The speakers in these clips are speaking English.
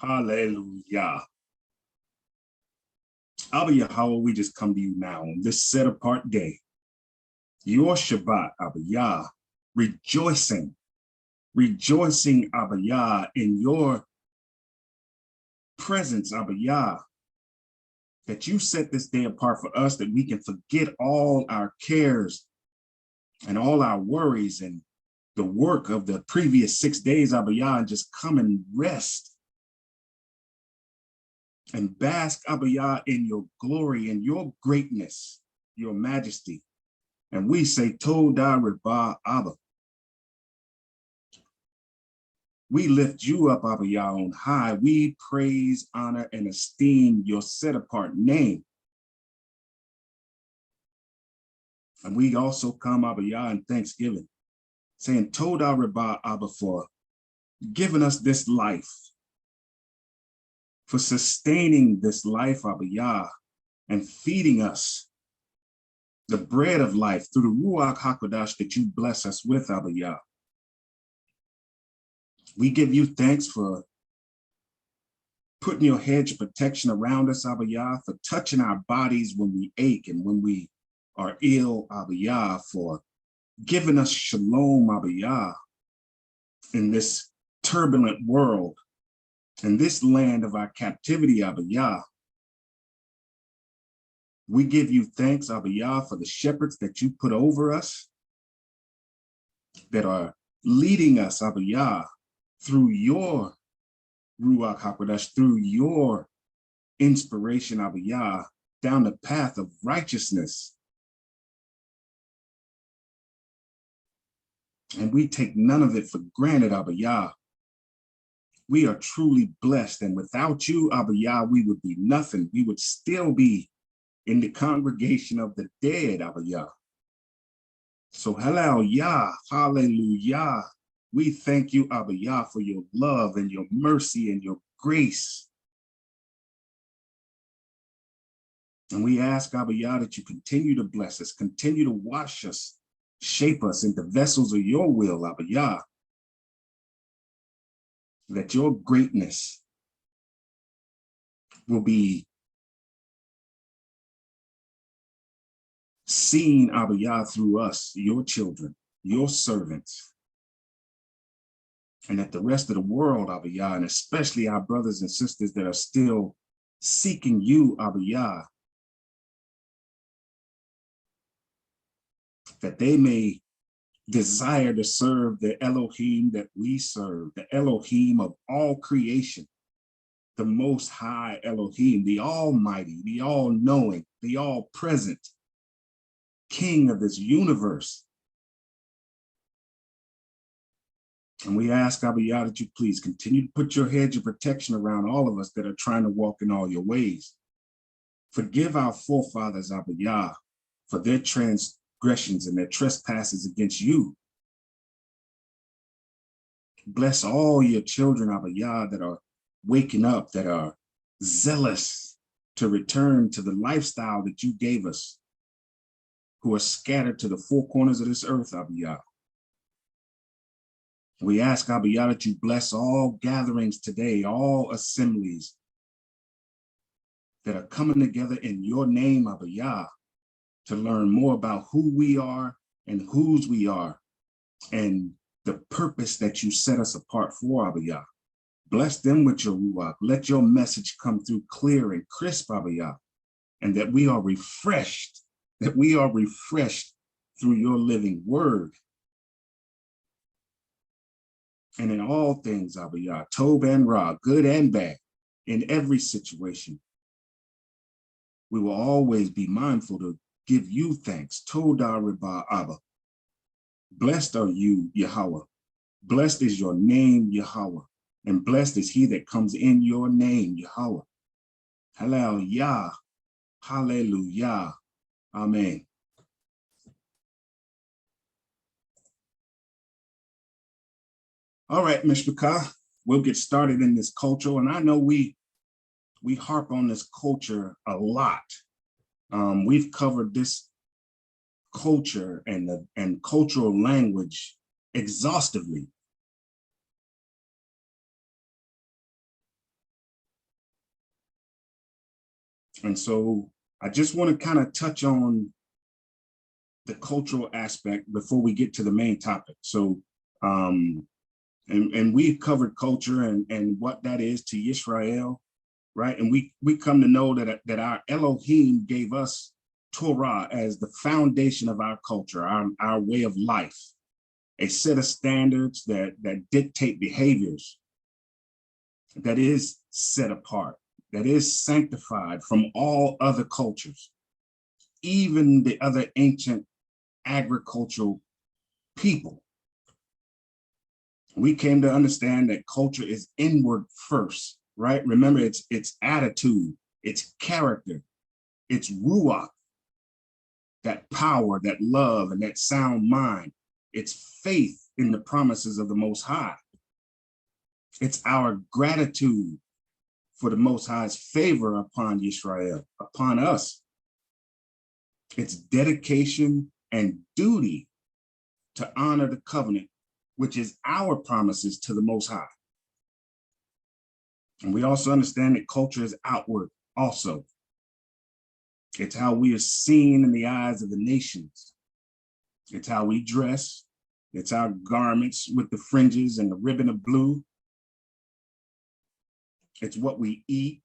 Hallelujah. Abba Yahweh, we just come to you now on this set apart day. Your Shabbat, Abba Yah, rejoicing, Abba Yah, in your presence, Abba Yah, that you set this day apart for us, that we can forget all our cares and all our worries and the work of the previous 6 days, Abba Yah, and just come and rest and bask, Abba Yah, in your glory and your greatness, your majesty. And we say, Todah Rabah Abba. We lift you up, Abba Yah, on high. We praise, honor, and esteem your set-apart name. And we also come, Abba Yah, in thanksgiving, saying, Todah Rabah Abba, for giving us this life, for sustaining this life, Abba Yah, and feeding us the bread of life through the Ruach HaKodesh that you bless us with, Abba Yah. We give you thanks for putting your hedge of protection around us, Abba Yah, for touching our bodies when we ache and when we are ill, Abba Yah, for giving us shalom, Abba Yah, in this turbulent world, in this land of our captivity, Abba Yah. We give you thanks, Abba Yah, for the shepherds that you put over us, that are leading us, Abba Yah, through your Ruach HaKodesh, through your inspiration, Abba Yah, down the path of righteousness. And we take none of it for granted, Abba Yah. We are truly blessed, and without you, Abba Yah, we would be nothing. We would still be in the congregation of the dead, Abba Yah. So hallelujah, hallelujah. We thank you, Abba Yah, for your love and your mercy and your grace. And we ask, Abba Yah, that you continue to bless us, continue to wash us, shape us into vessels of your will, Abba Yah. That your greatness will be seen, Abba Yah, through us, your children, your servants. And that the rest of the world, Abba Yah, and especially our brothers and sisters that are still seeking you, Abba Yah, that they may desire to serve the Elohim that we serve, the Elohim of all creation, the most high Elohim, the almighty, the all-knowing, the all-present King of this universe. And we ask, Abba Yah, that you please continue to put your hedge of protection around all of us that are trying to walk in all your ways. Forgive our forefathers, Abba Yah, for their transgressions and their trespasses against you. Bless all your children, Abba Yah, that are waking up, that are zealous to return to the lifestyle that you gave us, who are scattered to the four corners of this earth, Abba Yah. We ask, Abba Yah, that you bless all gatherings today, all assemblies that are coming together in your name, Abba Yah, to learn more about who we are and whose we are and the purpose that you set us apart for, Abba Yah. Bless them with your Ruach. Let your message come through clear and crisp, Abba Yah, and that we are refreshed, through your living word. And in all things, Abba Yah, Tob and Ra, good and bad, in every situation, we will always be mindful to give you thanks. Todah Rabah Abba. Blessed are you, Yahweh. Blessed is your name, Yahweh. And blessed is he that comes in your name, Yahweh. Hallelujah. Hallelujah. Amen. All right, Mishpachah, we'll get started in this culture. And I know we harp on this culture a lot. We've covered this culture and cultural language exhaustively. And so I just want to kind of touch on the cultural aspect before we get to the main topic. So, and we've covered culture and what that is to Yisrael, right? And we come to know that our Elohim gave us Torah as the foundation of our culture, our way of life, a set of standards that dictate behaviors, that is set apart, that is sanctified from all other cultures, even the other ancient agricultural people. We came to understand that culture is inward first, right? Remember, it's attitude, it's character, it's ruach, that power, that love, and that sound mind. It's faith in the promises of the Most High. It's our gratitude for the Most High's favor upon Yisrael, upon us. It's dedication and duty to honor the covenant, which is our promises to the Most High. And we also understand that culture is outward also. It's how we are seen in the eyes of the nations. It's how we dress. It's our garments with the fringes and the ribbon of blue. It's what we eat.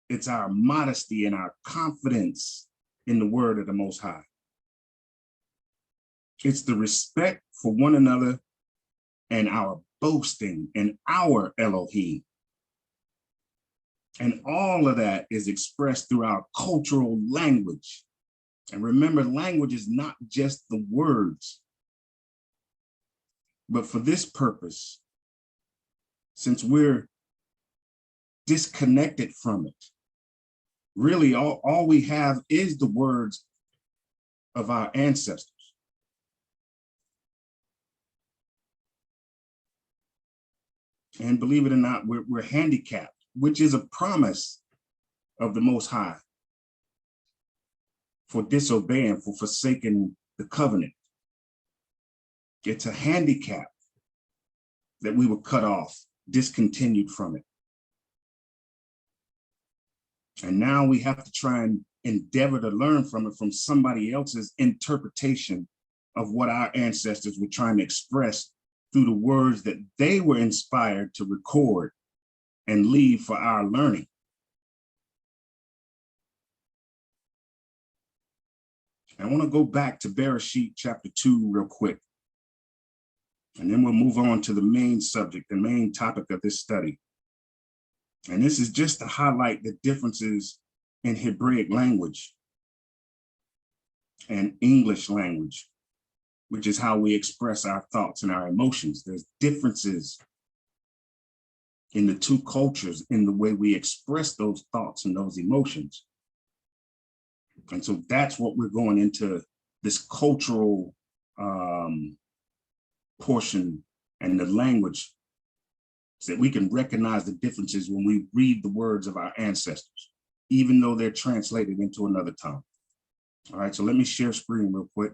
It's our modesty and our confidence in the word of the Most High. It's the respect for one another and our boasting in our Elohim. And all of that is expressed through our cultural language. And remember, language is not just the words, but for this purpose, since we're disconnected from it, really all we have is the words of our ancestors. And believe it or not, we're handicapped, which is a promise of the Most High for disobeying, for forsaking the covenant. It's a handicap that we were cut off, discontinued from it. And now we have to try and endeavor to learn from it, from somebody else's interpretation of what our ancestors were trying to express through the words that they were inspired to record and leave for our learning. I want to go back to Bereshit chapter 2 real quick, and then we'll move on to the main subject, the main topic of this study. And this is just to highlight the differences in Hebraic language and English language, which is how we express our thoughts and our emotions. There's differences in the two cultures in the way we express those thoughts and those emotions. And so that's what we're going into this cultural portion and the language, so that we can recognize the differences when we read the words of our ancestors, even though they're translated into another tongue. All right, so let me share screen real quick.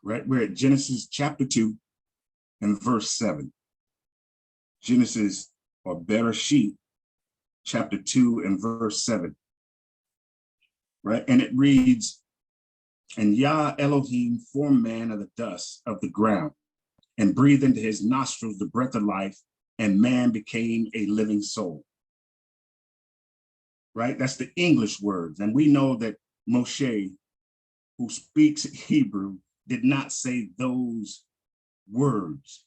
Right, we're at Genesis chapter 2 and verse 7. Genesis, or Bereshit, chapter 2 and verse 7. Right, and it reads, "And Yah Elohim formed man of the dust of the ground, and breathed into his nostrils the breath of life, and man became a living soul." Right, that's the English words. And we know that Moshe, who speaks Hebrew, did not say those words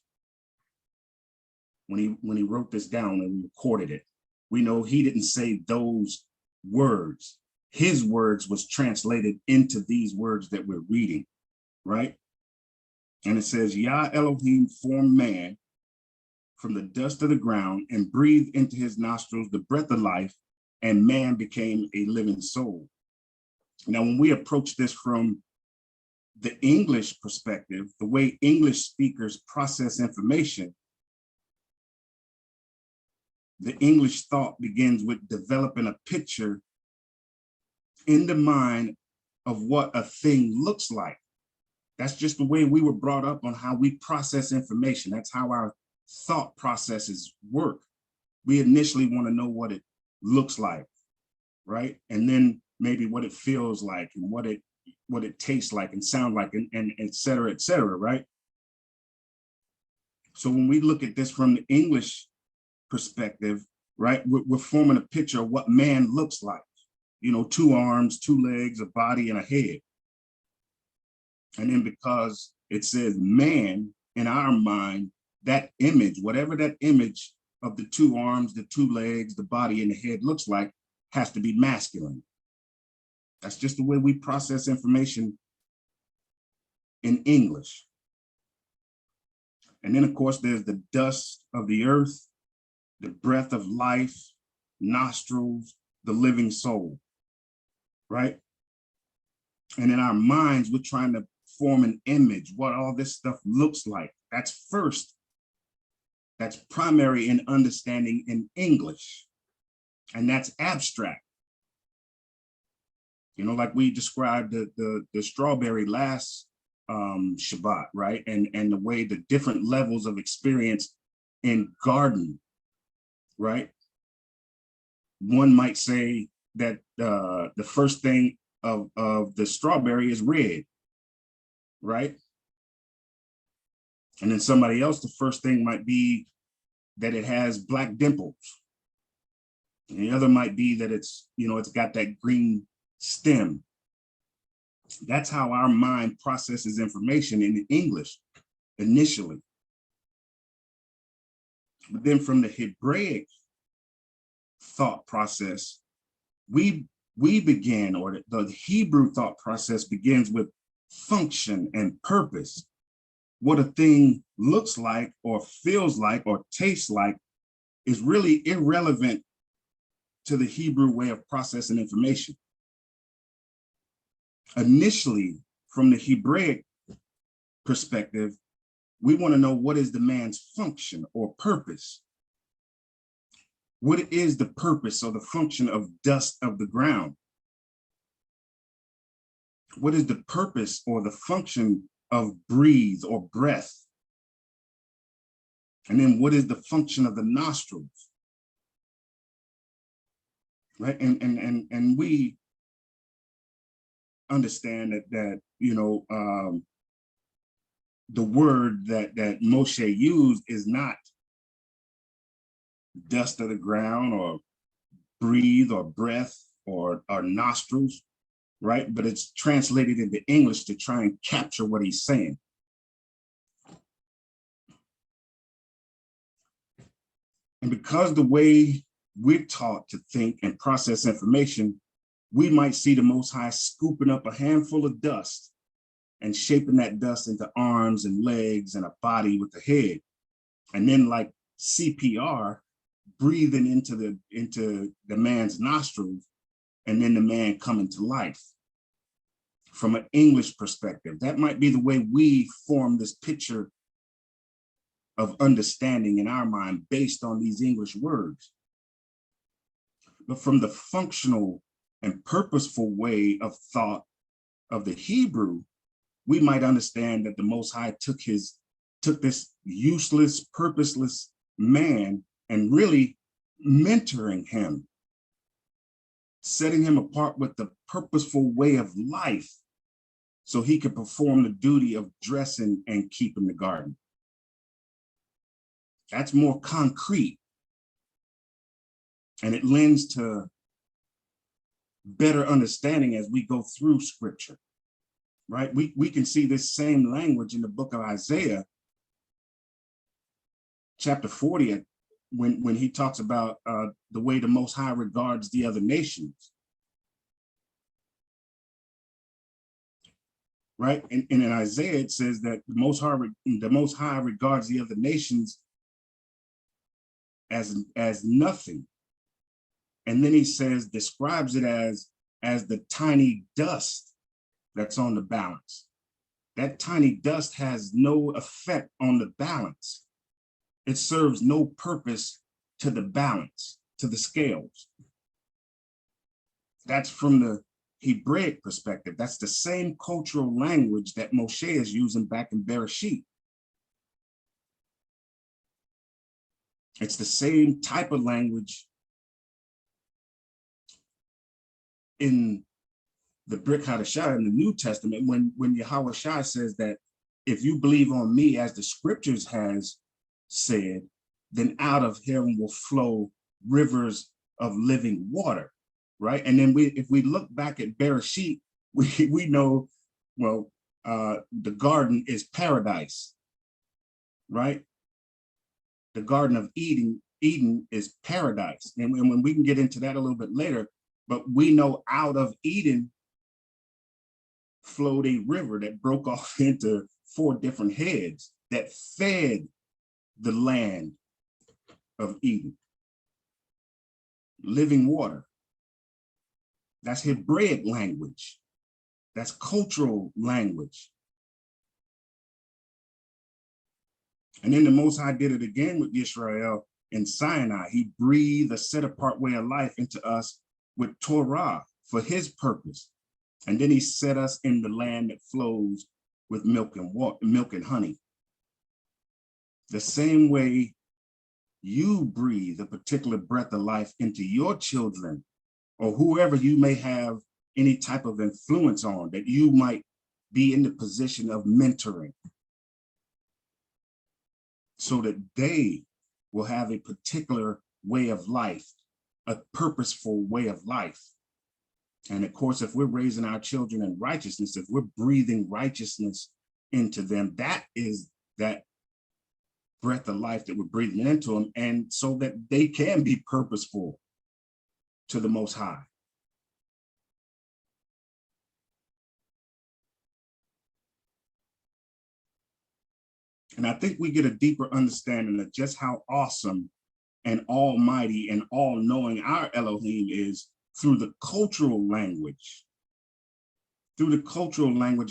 when he wrote this down and recorded it. We know he didn't say those words. His words was translated into these words that we're reading, right? And it says, Yah Elohim formed man from the dust of the ground and breathed into his nostrils the breath of life, and man became a living soul. Now, when we approach this from the English perspective, the way English speakers process information, the English thought begins with developing a picture in the mind of what a thing looks like. That's just the way we were brought up on how we process information. That's how our thought processes work. We initially want to know what it looks like, right? And then maybe what it feels like and what it tastes like and sound like and et cetera, right? So when we look at this from the English perspective, right, we're forming a picture of what man looks like. You know, 2 arms, 2 legs, a body, and a head. And then because it says man, in our mind, that image, whatever that image of the 2 arms, the 2 legs, the body, and the head looks like, has to be masculine. That's just the way we process information in English. And then, of course, there's the dust of the earth, the breath of life, nostrils, the living soul, right? And in our minds, we're trying to form an image, what all this stuff looks like. That's first. That's primary in understanding in English. And that's abstract. You know, like we described the strawberry last Shabbat, right? And the way the different levels of experience in garden, right? One might say that the first thing of the strawberry is red, right? And then somebody else, the first thing might be that it has black dimples. And the other might be that it's, you know, it's got that green stem. That's how our mind processes information in English initially. But then from the Hebraic thought process, we began, or the Hebrew thought process begins with function and purpose. What a thing looks like or feels like or tastes like is really irrelevant to the Hebrew way of processing information. Initially, from the Hebraic perspective, we want to know what is the man's function or purpose. What is the purpose or the function of dust of the ground? What is the purpose or the function of breathe or breath? And then what is the function of the nostrils? Right? And we understand that you know, the word that Moshe used is not dust of the ground or breathe or breath or nostrils, right? But it's translated into English to try and capture what he's saying. And because the way we're taught to think and process information, we might see the Most High scooping up a handful of dust and shaping that dust into arms and legs and a body with a head. And then like CPR, breathing into the man's nostrils, and then the man coming to life. From an English perspective, that might be the way we form this picture of understanding in our mind based on these English words. But from the functional and purposeful way of thought of the Hebrew, we might understand that the Most High took this useless, purposeless man and really mentoring him, setting him apart with the purposeful way of life so he could perform the duty of dressing and keeping the garden. That's more concrete. And it lends to better understanding as we go through scripture, right? We can see this same language in the book of Isaiah, chapter 40, when he talks about the way the Most High regards the other nations, right? And in Isaiah, it says that the Most High regards the other nations as nothing. And then he says, describes it as the tiny dust that's on the balance. That tiny dust has no effect on the balance. It serves no purpose to the balance, to the scales. That's from the Hebraic perspective. That's the same cultural language that Moshe is using back in Bereshit. It's the same type of language in the Brit Hadashah in the New Testament when Yahawadah says that if you believe on me as the scriptures has said, then out of him will flow rivers of living water, right? And then if we look back at Bereshit, we know, well, the garden is paradise, right? The Garden of Eden is paradise. And when we can get into that a little bit later, but we know out of Eden flowed a river that broke off into 4 different heads that fed the land of Eden. Living water. That's Hebraic language. That's cultural language. And then the Most High did it again with Israel in Sinai. He breathed a set-apart way of life into us with Torah for his purpose. And then he set us in the land that flows with milk and honey. The same way you breathe a particular breath of life into your children or whoever you may have any type of influence on, that you might be in the position of mentoring so that they will have a particular way of life, a purposeful way of life. And of course, if we're raising our children in righteousness, if we're breathing righteousness into them, that is that breath of life that we're breathing into them, and so that they can be purposeful to the Most High. And I think we get a deeper understanding of just how awesome and almighty and all-knowing our Elohim is through the cultural language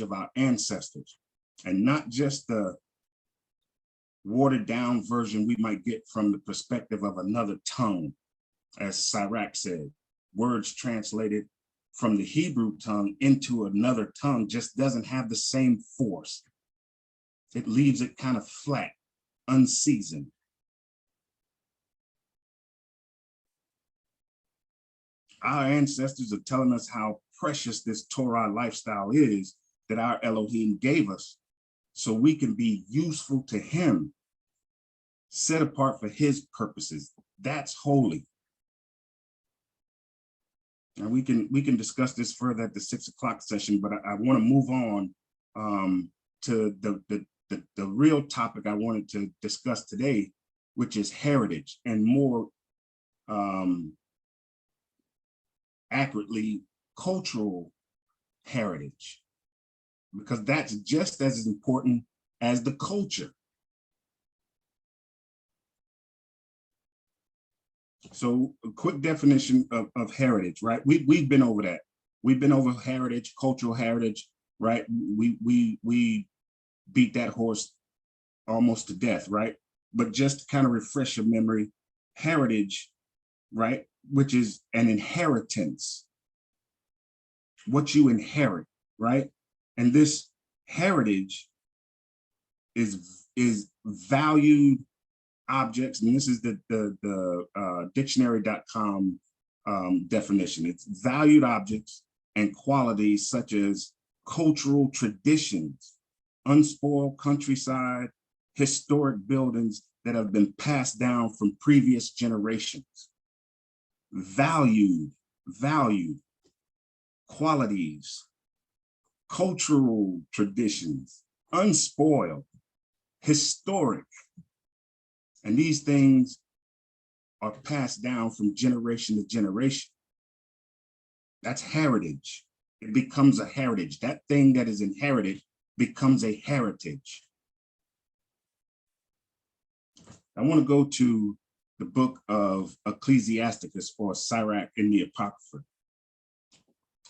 of our ancestors, and not just the watered down version we might get from the perspective of another tongue. As Sirach said, words translated from the Hebrew tongue into another tongue just doesn't have the same force. It leaves it kind of flat, unseasoned. Our ancestors are telling us how precious this Torah lifestyle is that our Elohim gave us, so we can be useful to him, set apart for his purposes. That's holy. And we can discuss this further at the 6 o'clock session, but I want to move on to the real topic I wanted to discuss today, which is heritage, and more accurately, cultural heritage, because that's just as important as the culture. So a quick definition of heritage, right? We've been over that. We've been over heritage, cultural heritage, right? We beat that horse almost to death, right? But just to kind of refresh your memory, heritage, right? Which is an inheritance, what you inherit, right? And this heritage is valued objects, and this is the dictionary.com definition. It's valued objects and qualities such as cultural traditions, unspoiled countryside, historic buildings that have been passed down from previous generations. Valued qualities, cultural traditions, unspoiled, historic. And these things are passed down from generation to generation. That's heritage. It becomes a heritage. That thing that is inherited becomes a heritage. I want to go to the book of Ecclesiasticus, or Sirach in the Apocrypha,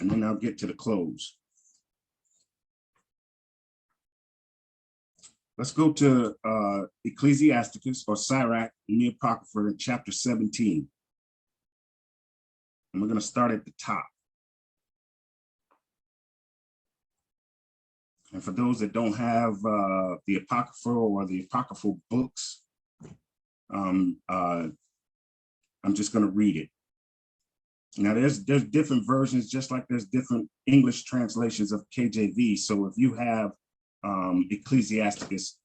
and then I'll get to the close. Let's go to Ecclesiasticus, or Sirach in the Apocrypha, in chapter 17. And we're going to start at the top. And for those that don't have the Apocrypha or the Apocryphal books, I'm just going to read it. Now, there's different versions, just like there's different English translations of KJV. So if you have Ecclesiasticus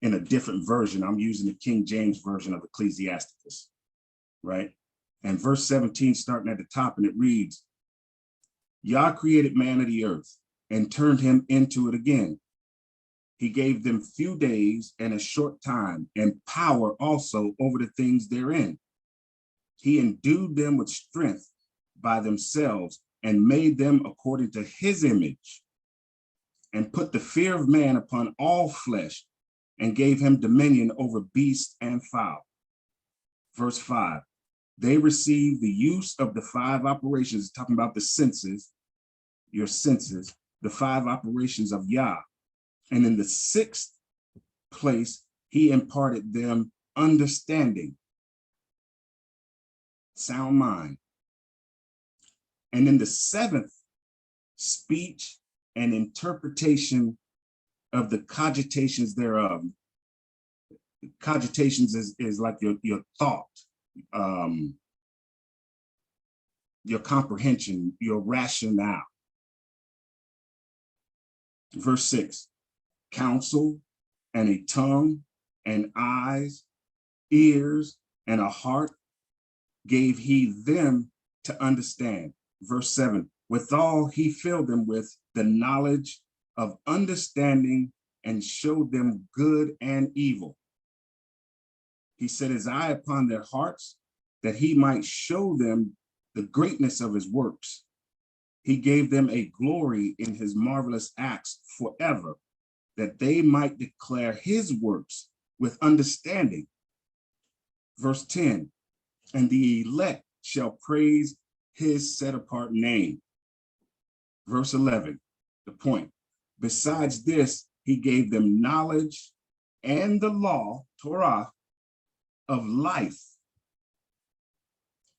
in a different version, I'm using the King James version of Ecclesiasticus, right? And verse 17, starting at the top, and it reads, Yah created man of the earth and turned him into it again. He gave them few days and a short time, and power also over the things therein. He endued them with strength by themselves and made them according to his image, and put the fear of man upon all flesh, and gave him dominion over beasts and fowl. Verse 5, they received the use of the 5 operations, talking about the senses, your senses, the 5 operations of Yah. And in the 6th place, he imparted them understanding, sound mind. And in the 7th, speech and interpretation of the cogitations thereof. Cogitations is like your thought, your comprehension, your rationale. Verse 6, counsel and a tongue and eyes, ears and a heart gave he them to understand. Verse 7, withal he filled them with the knowledge of understanding and showed them good and evil. He set his eye upon their hearts that he might show them the greatness of his works. He gave them a glory in his marvelous acts forever, that they might declare his works with understanding. Verse 10, and the elect shall praise his set apart name. Verse 11, the point. Besides this, he gave them knowledge and the law, Torah, of life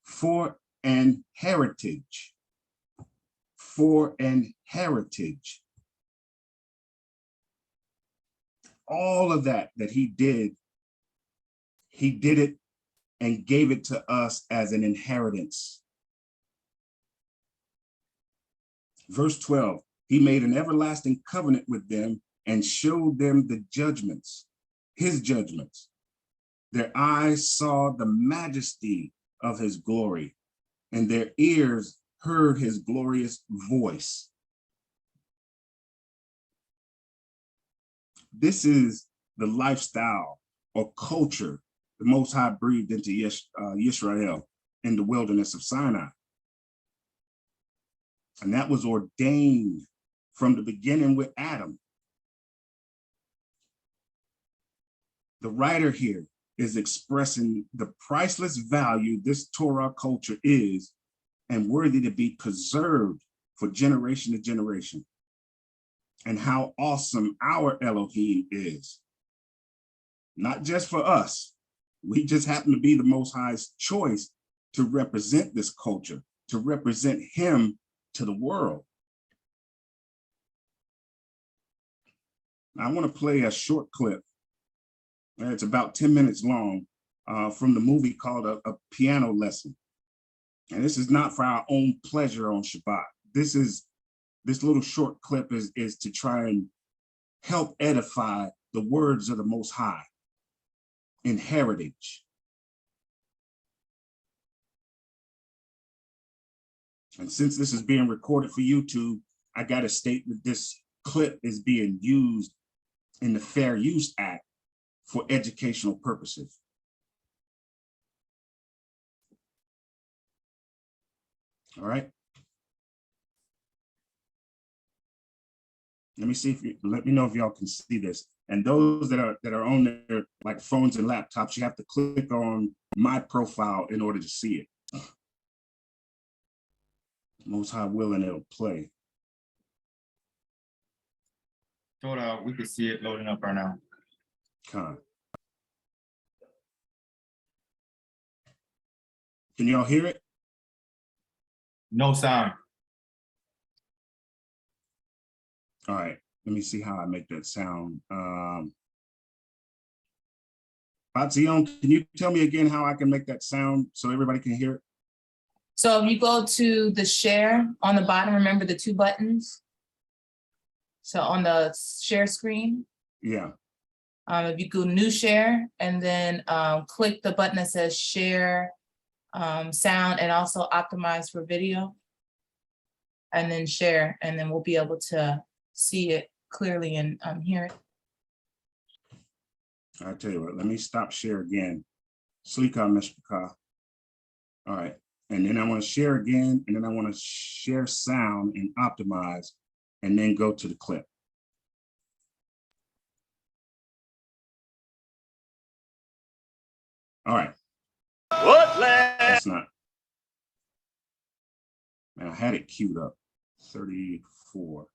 for an heritage. For an heritage. All of that he did it and gave it to us as an inheritance. Verse 12, he made an everlasting covenant with them and showed them the judgments, his judgments. Their eyes saw the majesty of his glory, and their ears heard his glorious voice. This is the lifestyle or culture the Most High breathed into Yisrael in the wilderness of Sinai. And that was ordained from the beginning with Adam. The writer here is expressing the priceless value this Torah culture is and worthy to be preserved for generation to generation, and how awesome our Elohim is. Not just for us. We just happen to be the Most High's choice to represent this culture, to represent him to the world. I want to play a short clip. It's about 10 minutes long from the movie called a Piano Lesson. And this is not for our own pleasure on Shabbat. This little short clip is to try and help edify the words of the Most High in heritage. And since this is being recorded for YouTube, I got to state that this clip is being used in the Fair Use Act for educational purposes. All right. Let me see if let me know if y'all can see this. And those that are on their like phones and laptops, you have to click on my profile in order to see it. Most High willing, it'll play. Thought we could see it loading up right now. Con. Can y'all hear it? No sound. All right. Let me see how I make that sound. Patsion, can you tell me again how I can make that sound so everybody can hear it? So if you go to the share on the bottom, remember the two buttons? So on the share screen, Yeah. if you go new share and then click the button that says share sound and also optimize for video. And then share, and then we'll be able to see it clearly and hear it. I'll tell you what, let me stop share again. Zaqan, Mr. Ka. All right. And then I want to share again, and then I want to share sound and optimize, and then go to the clip. All right. What land? That's not. Man, I had it queued up. 34.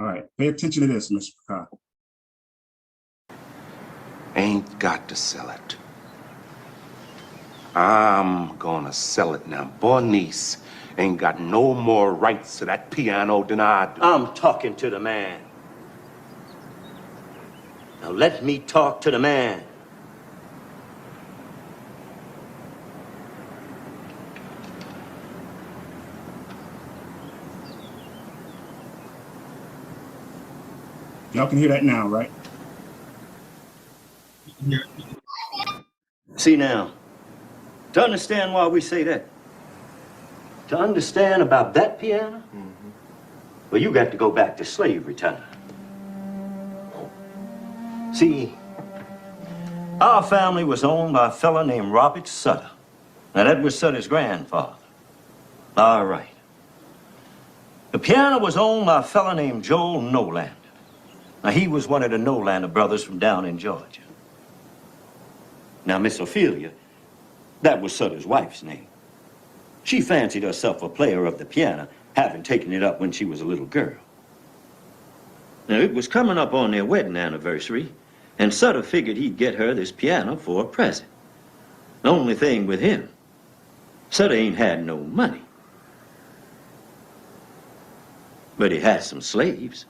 All right, pay attention to this, Mr. Ka. Ain't got to sell it. I'm gonna sell it now. Bernice ain't got no more rights to that piano than I do. I'm talking to the man. Now let me talk to the man. Y'all can hear that now, right? See now, to understand why we say that, to understand about that piano, well, you got to go back to slavery time. See, our family was owned by a fella named Robert Sutter. Now, that was Sutter's grandfather. All right. The piano was owned by a fella named Joel Nolander. Now, he was one of the Nolander brothers from down in Georgia. Now, Miss Ophelia, that was Sutter's wife's name. She fancied herself a player of the piano, having taken it up when she was a little girl. Now, it was coming up on their wedding anniversary, and Sutter figured he'd get her this piano for a present. The only thing with him, Sutter ain't had no money. But he had some slaves.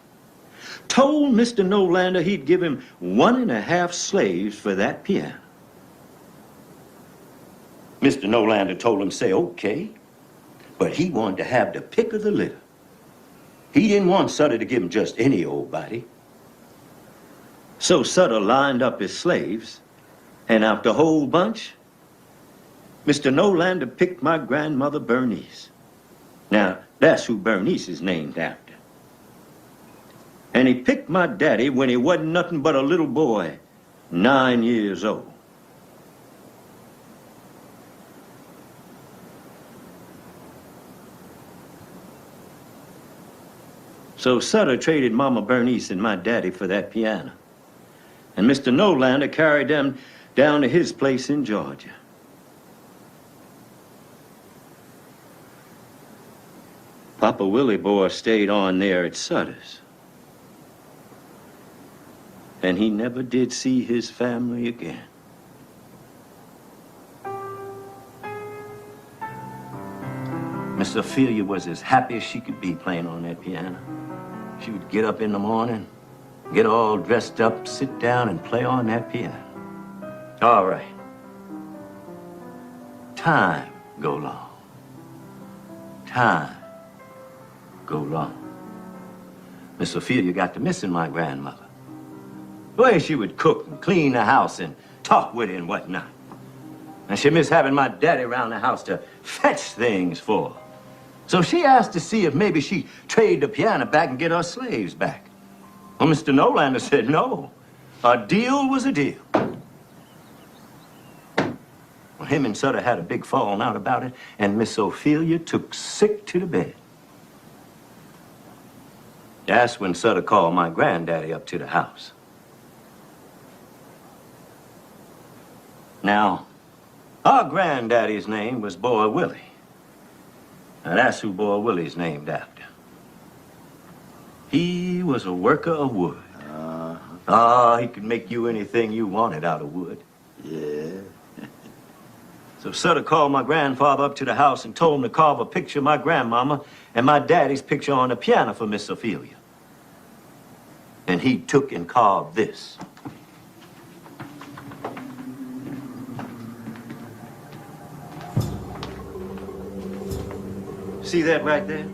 Told Mr. Nolander he'd give him 1.5 slaves for that piano. Mr. Nolander told him, say, okay, but he wanted to have the pick of the litter. He didn't want Sutter to give him just any old body. So Sutter lined up his slaves, and out the whole bunch, Mr. Nolander picked my grandmother Bernice. Now, that's who Bernice is named after. And he picked my daddy when he wasn't nothing but a little boy, 9 years old. So Sutter traded Mama Bernice and my daddy for that piano. And Mr. Nolander carried them down to his place in Georgia. Papa Willie boy stayed on there at Sutter's. And he never did see his family again. Miss Ophelia was as happy as she could be playing on that piano. She would get up in the morning, get all dressed up, sit down and play on that piano. All right. Time go long. Time go long. Miss Ophelia got to missing my grandmother. The way she would cook and clean the house and talk with it and whatnot. And she missed having my daddy around the house to fetch things for her. So she asked to see if maybe she'd trade the piano back and get her slaves back. Well, Mr. Nolander said no. A deal was a deal. Well, him and Sutter had a big falling out about it, and Miss Ophelia took sick to the bed. That's when Sutter called my granddaddy up to the house. Now, our granddaddy's name was Boy Willie. Now, that's who Boy Willie's named after. He was a worker of wood. He could make you anything you wanted out of wood. Yeah. So Sutter called my grandfather up to the house and told him to carve a picture of my grandmama and my daddy's picture on the piano for Miss Ophelia. And he took and carved this. See that right there?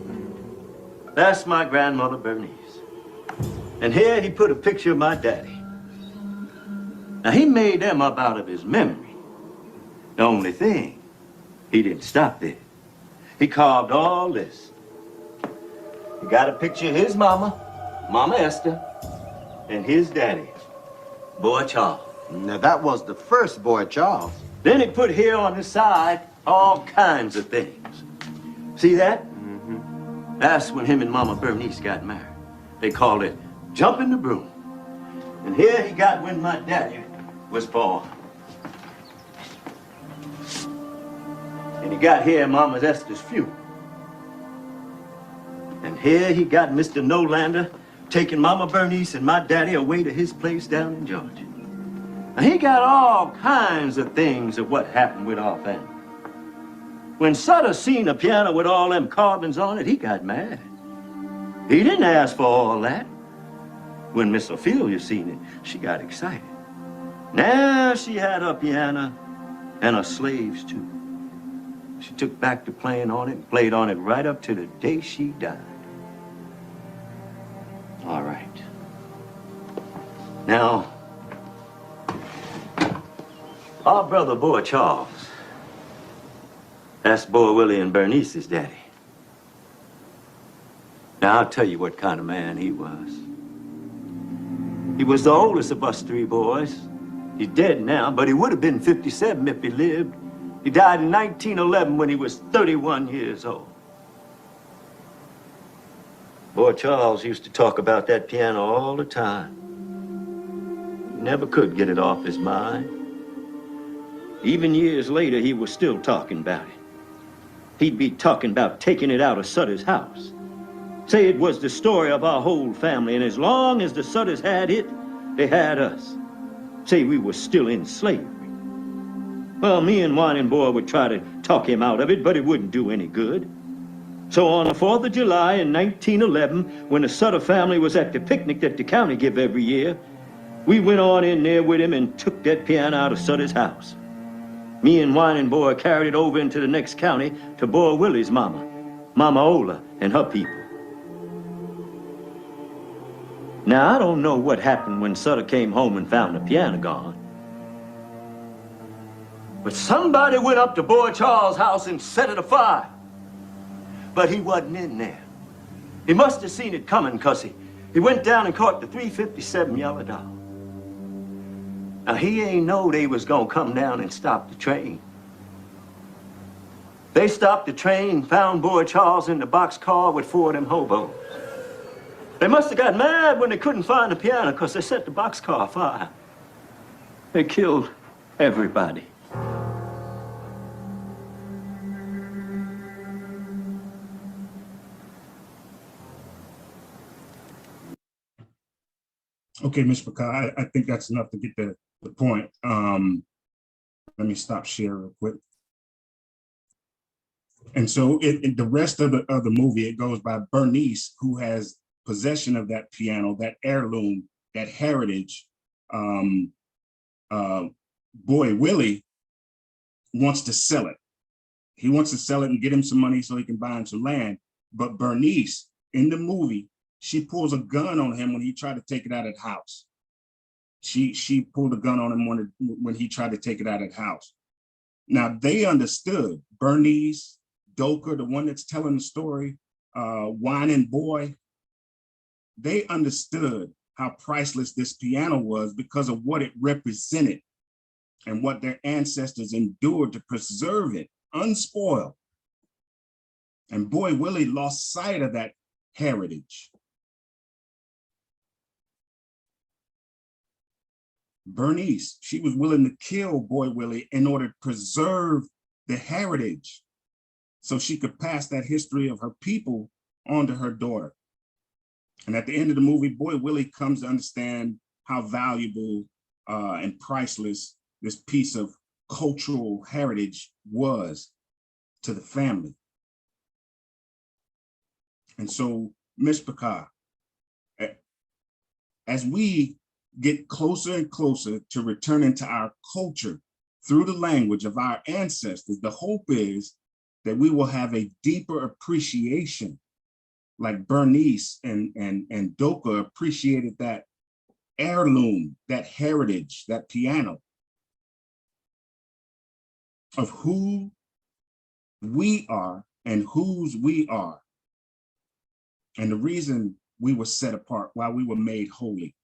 That's my grandmother Bernice. And here he put a picture of my daddy. Now he made them up out of his memory. The only thing, he didn't stop there. He carved all this. He got a picture of his mama, Mama Esther, and his daddy, Boy Charles. Now, that was the first Boy Charles. Then he put here on the side all kinds of things. See that? Mm-hmm. That's when him and Mama Bernice got married. They called it jumping the broom. And here he got when my daddy was born. And he got here Mama Esther's funeral. And here he got Mr. Nolander taking Mama Bernice and my daddy away to his place down in Georgia. Now, he got all kinds of things of what happened with our family. When Sutter seen a piano with all them carvings on it, he got mad. He didn't ask for all that. When Miss Ophelia seen it, she got excited. Now she had her piano and her slaves too. She took back to playing on it and played on it right up to the day she died. All right. Now, our brother Boy Charles, that's Boy Willie and Bernice's daddy. Now, I'll tell you what kind of man he was. He was the oldest of us three boys. He's dead now, but he would have been 57 if he lived. He died in 1911 when he was 31 years old. Boy Charles used to talk about that piano all the time. He never could get it off his mind. Even years later, he was still talking about it. He'd be talking about taking it out of Sutter's house. Say it was the story of our whole family, and as long as the Sutters had it, they had us. Say we were still in slavery. Well, me and Whining Boy would try to talk him out of it, but it wouldn't do any good. So on the 4th of July in 1911, when the Sutter family was at the picnic that the county give every year, we went on in there with him and took that piano out of Sutter's house. Me and Whining Boy carried it over into the next county to Boy Willie's mama, Mama Ola, and her people. Now, I don't know what happened when Sutter came home and found the piano gone. But somebody went up to Boy Charles' house and set it afire. But he wasn't in there. He must have seen it coming, because he went down and caught the 357 Yellow Dog. Now, he ain't know they was gonna come down and stop the train. They stopped the train, found Boy Charles in the boxcar with 4 of them hobos. They must have got mad when they couldn't find the piano, because they set the boxcar afire. They killed everybody. Okay, Mr. Picard, I think that's enough to get the point. Let me stop share real quick. And so in the rest of the movie, it goes by Bernice, who has possession of that piano, that heirloom, that heritage. Boy Willie wants to sell it. He wants to sell it and get him some money so he can buy him some land. But Bernice, in the movie, she pulls a gun on him when he tried to take it out of the house. She pulled a gun on him when he tried to take it out of the house. Now, they understood, Bernice, Doker, the one that's telling the story, Whining Boy, they understood how priceless this piano was because of what it represented and what their ancestors endured to preserve it unspoiled. And Boy Willie lost sight of that heritage. Bernice, she was willing to kill Boy Willie in order to preserve the heritage so she could pass that history of her people on to her daughter. And at the end of the movie, Boy Willie comes to understand how valuable and priceless this piece of cultural heritage was to the family. And so, Mishpachah, as we get closer and closer to returning to our culture through the language of our ancestors, the hope is that we will have a deeper appreciation, like Bernice and Doka appreciated that heirloom, that heritage, that piano of who we are and whose we are. And the reason we were set apart, why we were made holy.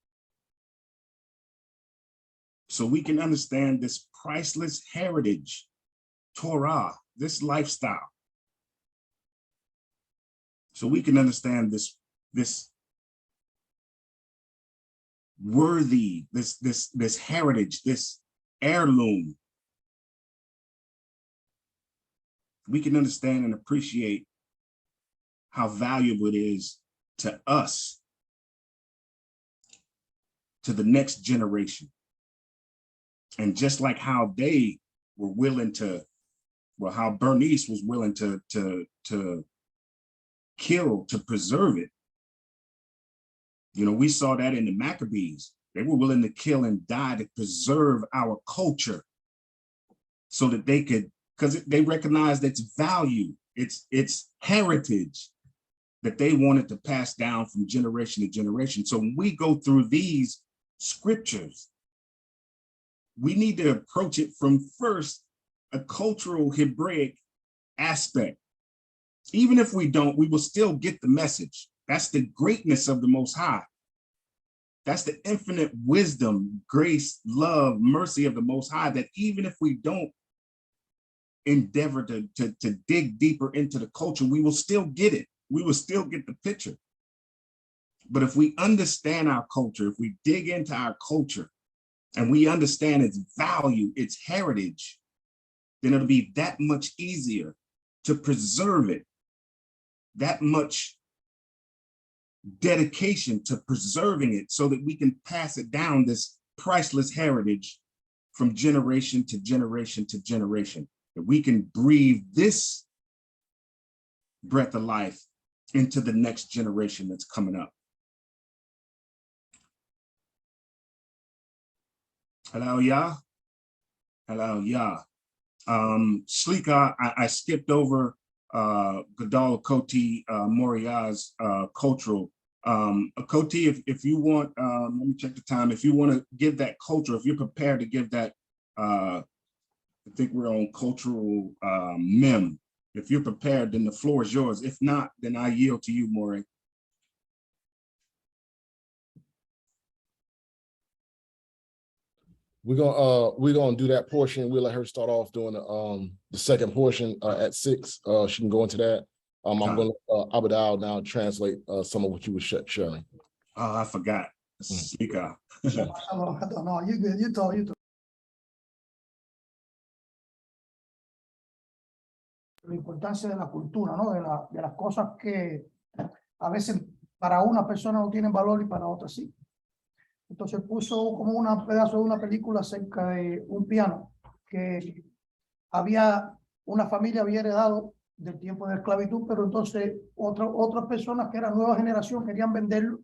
So we can understand this priceless heritage, Torah, this lifestyle. So we can understand this worthy, this heritage, this heirloom. We can understand and appreciate how valuable it is to us, to the next generation. And just like how they were willing to, well, how Bernice was willing to kill, to preserve it. You know, we saw that in the Maccabees. They were willing to kill and die to preserve our culture so that they could, because they recognized its value, its heritage that they wanted to pass down from generation to generation. So when we go through these scriptures, we need to approach it from first a cultural Hebraic aspect. Even if we don't, we will still get the message. That's the greatness of the Most High. That's the infinite wisdom, grace, love, mercy of the Most High, that even if we don't endeavor to dig deeper into the culture, we will still get it. We will still get the picture. But if we understand our culture, if we dig into our culture and we understand its value, its heritage, then it'll be that much easier to preserve it, that much dedication to preserving it so that we can pass it down, this priceless heritage, from generation to generation to generation, that we can breathe this breath of life into the next generation that's coming up. Hello, Yah. Hello, Yah. Shlika, I skipped over Gadol Koti Moriah's cultural. Koti, if you want, let me check the time. If you want to give that culture, if you're prepared to give that, I think we're on cultural mem. If you're prepared, then the floor is yours. If not, then I yield to you, Maury. We're gonna do that portion. We'll let her start off doing the second portion at 6. She can go into that. I'm gonna Abadal now translate some of what you were sharing. Oh, I forgot. Shlika. No, you good. You talk. La importancia de la cultura, ¿no? De las cosas que a veces para una persona no tienen valor y para otra sí. Entonces puso como un pedazo de una película acerca de un piano que una familia había heredado del tiempo de la esclavitud, pero entonces otras personas que eran nueva generación querían venderlo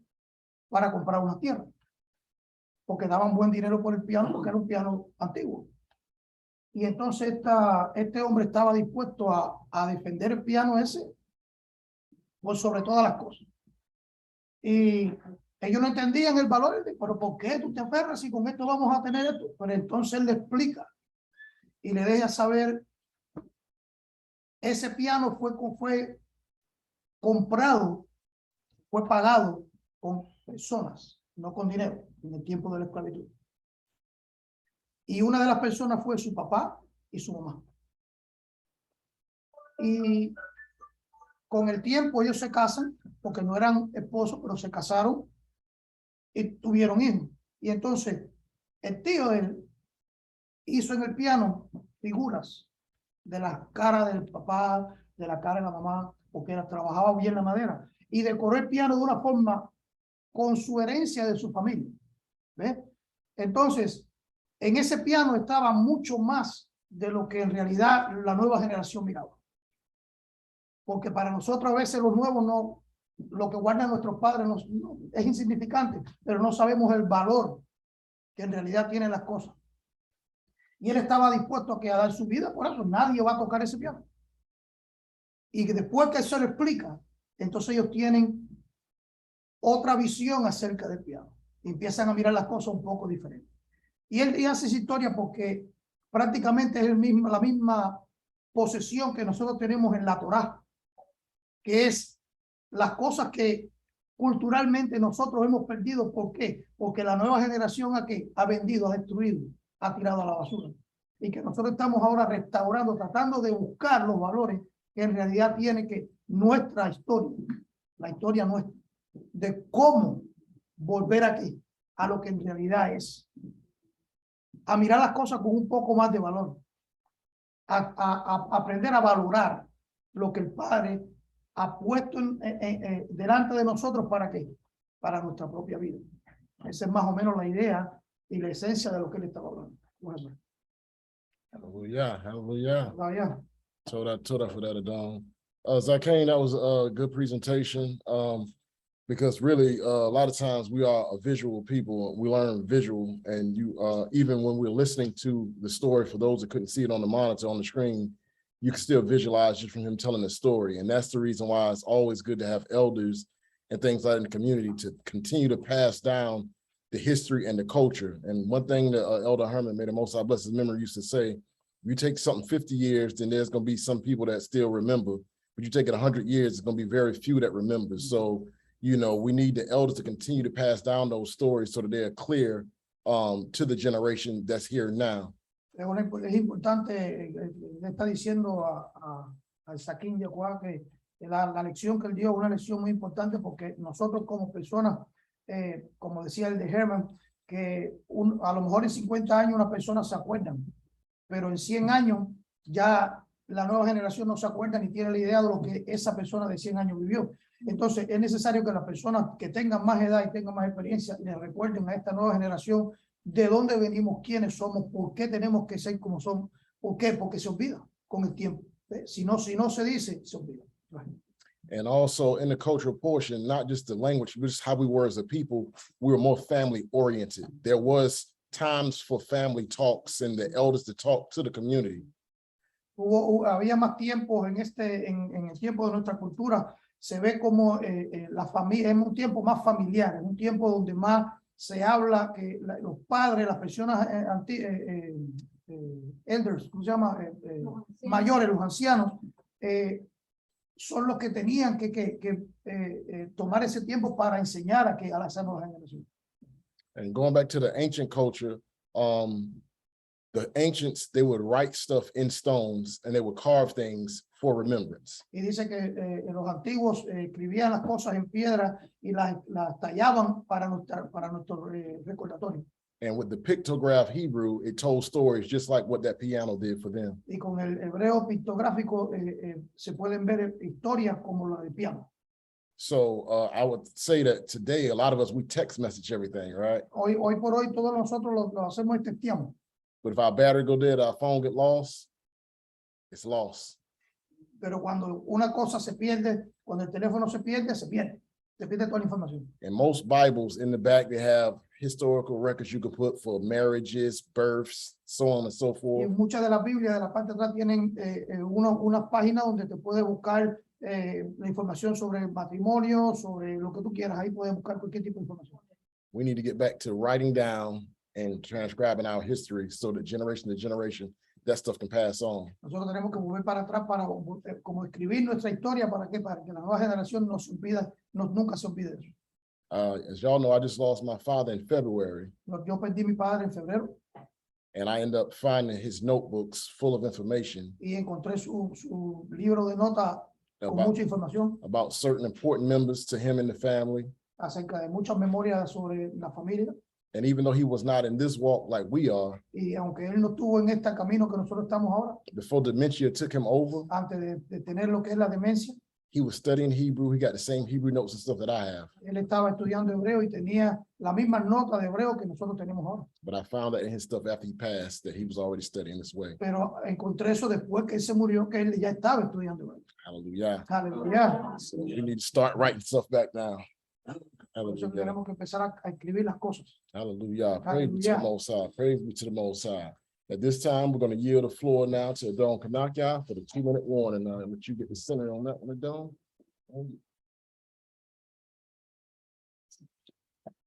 para comprar una tierra, porque daban buen dinero por el piano, porque era un piano antiguo. Y entonces este hombre estaba dispuesto a defender el piano ese por sobre todas las cosas. Y ellos no entendían el valor, pero ¿por qué tú te aferras y con esto vamos a tener esto? Pero entonces él le explica y le deja saber, ese piano fue comprado, fue pagado con personas, no con dinero, en el tiempo de la esclavitud. Y una de las personas fue su papá y su mamá. Y con el tiempo ellos se casan, porque no eran esposos, pero se casaron y tuvieron hijos. Y entonces el tío de él hizo en el piano figuras de la cara del papá, de la cara de la mamá, porque trabajaba bien la madera. Y decoró el piano de una forma con su herencia de su familia. ¿Ve? Entonces, en ese piano estaba mucho más de lo que en realidad la nueva generación miraba. Porque para nosotros a veces los nuevos no, lo que guardan nuestros padres es insignificante, pero no sabemos el valor que en realidad tienen las cosas. Y él estaba dispuesto a dar su vida por eso. Nadie va a tocar ese piano. Y que después que eso lo explica, entonces ellos tienen otra visión acerca del piano. Y empiezan a mirar las cosas un poco diferentes. Y él hace esa historia porque prácticamente es la misma posesión que nosotros tenemos en la Torá, que es las cosas que culturalmente nosotros hemos perdido. ¿Por qué? Porque la nueva generación ha vendido, ha destruido, ha tirado a la basura. Y que nosotros estamos ahora restaurando, tratando de buscar los valores que en realidad tiene que nuestra historia, la historia nuestra, de cómo volver aquí a lo que en realidad es, a mirar las cosas con un poco más de valor, a aprender a valorar lo que el Padre ha puesto delante de nosotros. ¿Para qué? Para nuestra propia vida. Esa es más o menos la idea y la esencia de lo que él estaba hablando. Bueno, Hallelujah, hallelujah. todavía. Toda for that, Adon. Zaqan, that was a good presentation. Because really, a lot of times we are a visual people. We learn visual, and even when we're listening to the story, for those that couldn't see it on the monitor, on the screen, you can still visualize just from him telling the story. And that's the reason why it's always good to have elders and things like that in the community to continue to pass down the history and the culture. And one thing that Elder Herman, may the Most High bless his memory, used to say, you take something 50 years, then there's going to be some people that still remember. But you take it 100 years, it's going to be very few that remember. So, you know, we need the elders to continue to pass down those stories so that they're clear to the generation that's here now. Es importante, le está diciendo al Zaqan Yaiqab que la lección que él dio es una lección muy importante, porque nosotros como personas, como decía el de Herman, que a lo mejor en 50 años una persona se acuerdan, pero en 100 años ya la nueva generación no se acuerda ni tiene la idea de lo que esa persona de 100 años vivió. Entonces es necesario que las personas que tengan más edad y tengan más experiencia le recuerden a esta nueva generación de dónde venimos, quiénes somos, por qué tenemos que ser como somos. ¿Por qué? Porque se olvida con el tiempo. Si no se dice, se olvida. And also in the cultural portion, not just the language, but just how we were as a people, we were more family oriented. There was times for family talks and the elders to talk to the community. Había más tiempo en el tiempo de nuestra cultura. Se ve como la familia es un tiempo más familiar, es un tiempo donde más se habla, que los padres, las personas elders, ¿cómo se llama? Mayores, los ancianos, son los que tenían que tomar ese tiempo para enseñar a las nuevas generaciones. And going back to the ancient culture, the ancients, they would write stuff in stones and they would carve things for remembrance. Y dice que los antiguos escribían las cosas en piedra y las tallaban para nuestro recordatorio. And with the pictograph Hebrew, it told stories just like what that piano did for them. Y con el hebreo pictográfico se pueden ver historias como la de piano. So I would say that today, a lot of us, we text message everything, right? Hoy por hoy todos nosotros lo hacemos y texteamos. But if our battery go dead, our phone get lost, it's lost. Pero cuando una cosa se pierde, cuando el teléfono se pierde toda la información. And most Bibles in the back, they have historical records you can put for marriages, births, so on and so Y forth. muchas de las Biblias de la parte de atrás tienen unas páginas donde te puedes buscar la información sobre el matrimonio, sobre lo que tú quieras. Ahí puedes buscar cualquier tipo de información. We need to get back to writing down and transcribing our history so that generation to generation, that stuff can pass on. Nosotros tenemos que volver para atrás para como escribir nuestra historia. ¿Para qué? Para que la nueva generación nunca se olvide de eso. As y'all know, I just lost my father in February, Yo perdí a mi padre en febrero and I end up finding his notebooks full of information y encontré su libro de notas con mucha información about certain important members to him and the family. acerca de muchas memorias sobre la familia. And even though he was not in this walk like we are, Y aunque él no estuvo en este camino que nosotros estamos ahora, before dementia took him over, antes de tener lo que es la demencia, he was studying Hebrew. He got the same Hebrew notes and stuff that I have. Él estaba estudiando hebreo y tenía la misma nota de hebreo que nosotros tenemos ahora. But I found out in his stuff after he passed that he was already studying this way. Pero encontré eso después que él se murió, que él ya estaba estudiando hebreo. Hallelujah. Aleluya. So we need to start writing stuff back now. Por eso Hallelujah. tenemos que empezar a escribir las cosas. Hallelujah. Praise be to the Hallelujah. Most High. Praise be to the Most High. At this time, we're going to yield the floor now to Adon Kanaka for the 2-minute warning. Let you get the center on that one, Adon.